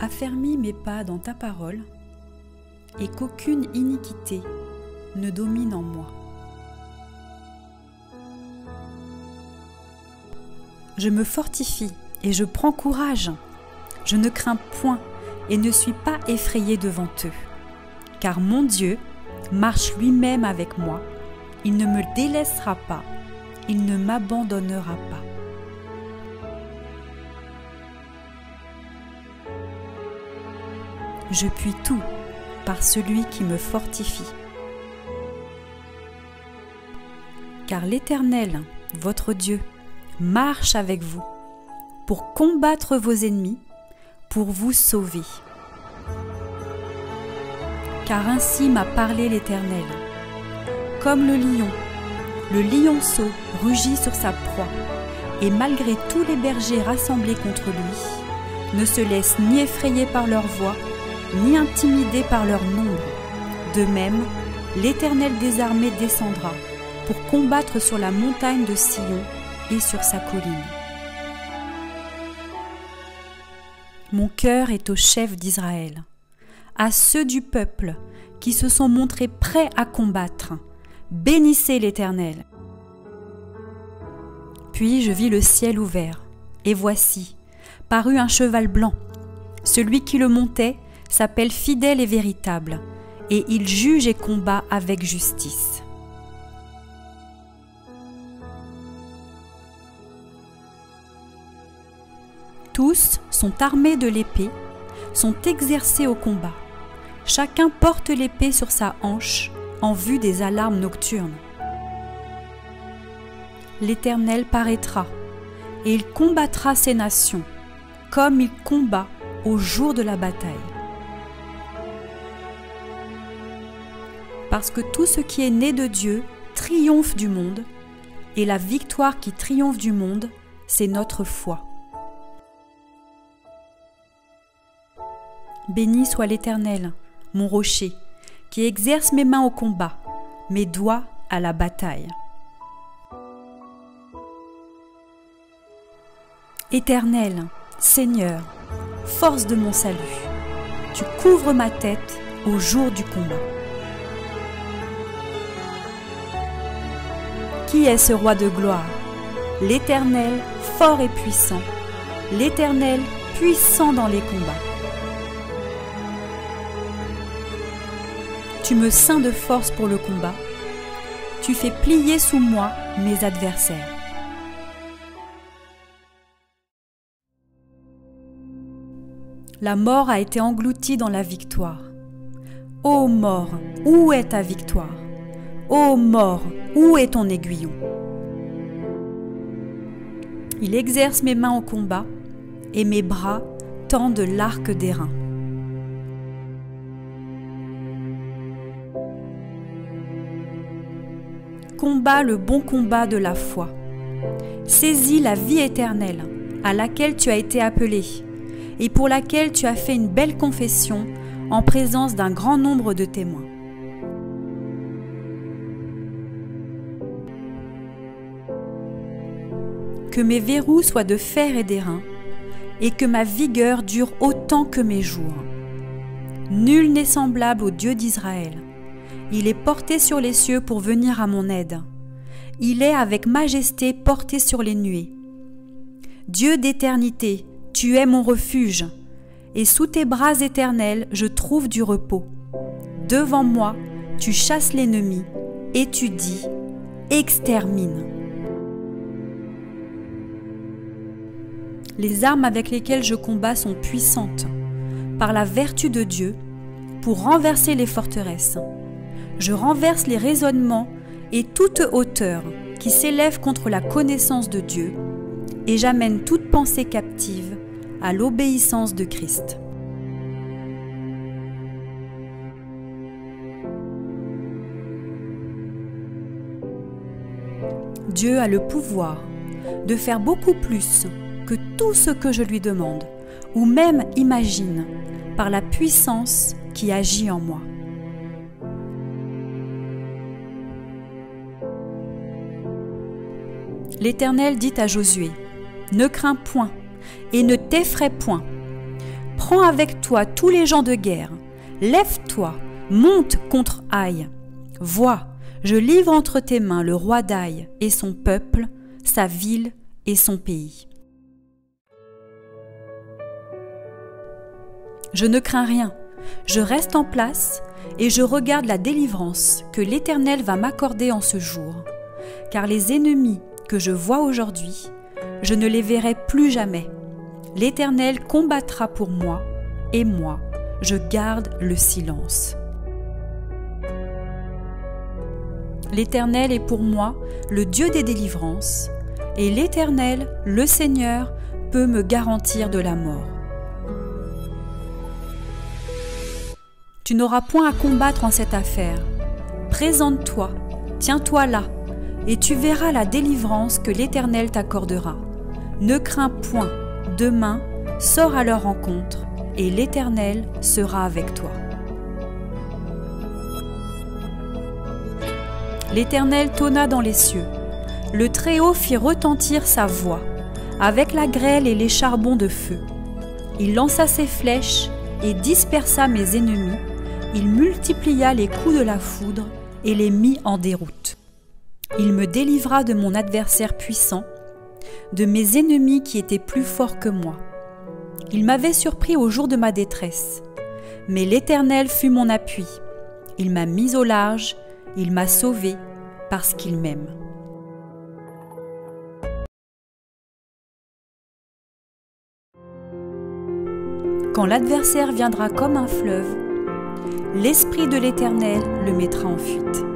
Affermis mes pas dans ta parole, et qu'aucune iniquité ne domine en moi. Je me fortifie et je prends courage. Je ne crains point et ne suis pas effrayé devant eux. Car mon Dieu marche lui-même avec moi. Il ne me délaissera pas. Il ne m'abandonnera pas. Je puis tout par celui qui me fortifie. Car l'Éternel, votre Dieu, marche avec vous pour combattre vos ennemis, pour vous sauver. Car ainsi m'a parlé l'Éternel. Comme le lionceau rugit sur sa proie, et malgré tous les bergers rassemblés contre lui, ne se laisse ni effrayer par leur voix, ni intimider par leur nombre. De même, l'Éternel des armées descendra pour combattre sur la montagne de Sion et sur sa colline. Mon cœur est aux chefs d'Israël, à ceux du peuple qui se sont montrés prêts à combattre. Bénissez l'Éternel. Puis je vis le ciel ouvert, et voici, parut un cheval blanc. Celui qui le montait s'appelle fidèle et véritable, et il juge et combat avec justice. Tous sont armés de l'épée, sont exercés au combat. Chacun porte l'épée sur sa hanche en vue des alarmes nocturnes. L'Éternel paraîtra, et il combattra ces nations, comme il combat au jour de la bataille. Parce que tout ce qui est né de Dieu triomphe du monde, et la victoire qui triomphe du monde, c'est notre foi. Béni soit l'Éternel, mon rocher, qui exerce mes mains au combat, mes doigts à la bataille. Éternel, Seigneur, force de mon salut, tu couvres ma tête au jour du combat. Qui est ce roi de gloire? L'Éternel, fort et puissant, l'Éternel, puissant dans les combats. Tu me ceins de force pour le combat. Tu fais plier sous moi mes adversaires. La mort a été engloutie dans la victoire. Ô mort, où est ta victoire? Ô mort, où est ton aiguillon? Il exerce mes mains au combat et mes bras tendent l'arc d'airain. Combat le bon combat de la foi. Saisis la vie éternelle à laquelle tu as été appelé et pour laquelle tu as fait une belle confession en présence d'un grand nombre de témoins. Que mes verrous soient de fer et d'airain et que ma vigueur dure autant que mes jours. Nul n'est semblable au Dieu d'Israël. Il est porté sur les cieux pour venir à mon aide. Il est avec majesté porté sur les nuées. Dieu d'éternité, tu es mon refuge, et sous tes bras éternels je trouve du repos. Devant moi, tu chasses l'ennemi, et tu dis, extermine. Les armes avec lesquelles je combats sont puissantes, par la vertu de Dieu, pour renverser les forteresses. Je renverse les raisonnements et toute hauteur qui s'élève contre la connaissance de Dieu, et j'amène toute pensée captive à l'obéissance de Christ. Dieu a le pouvoir de faire beaucoup plus que tout ce que je lui demande, ou même imagine, par la puissance qui agit en moi. L'Éternel dit à Josué, « Ne crains point et ne t'effraie point. prends avec toi tous les gens de guerre. Lève-toi, monte contre Aï. Vois, je livre entre tes mains le roi d'Aï et son peuple, sa ville et son pays. Je ne crains rien, je reste en place et je regarde la délivrance que l'Éternel va m'accorder en ce jour. Car les ennemis que je vois aujourd'hui, je ne les verrai plus jamais. L'Éternel combattra pour moi, et moi, je garde le silence. L'Éternel est pour moi le Dieu des délivrances, et l'Éternel, le Seigneur, peut me garantir de la mort. Tu n'auras point à combattre en cette affaire. Présente-toi, tiens-toi là, et tu verras la délivrance que l'Éternel t'accordera. Ne crains point, demain, sors à leur rencontre, et l'Éternel sera avec toi. L'Éternel tonna dans les cieux. Le Très-Haut fit retentir sa voix, avec la grêle et les charbons de feu. Il lança ses flèches et dispersa mes ennemis. Il multiplia les coups de la foudre et les mit en déroute. Il me délivra de mon adversaire puissant, de mes ennemis qui étaient plus forts que moi. Il m'avait surpris au jour de ma détresse, mais l'Éternel fut mon appui. Il m'a mis au large, il m'a sauvé parce qu'il m'aime. Quand l'adversaire viendra comme un fleuve, l'Esprit de l'Éternel le mettra en fuite.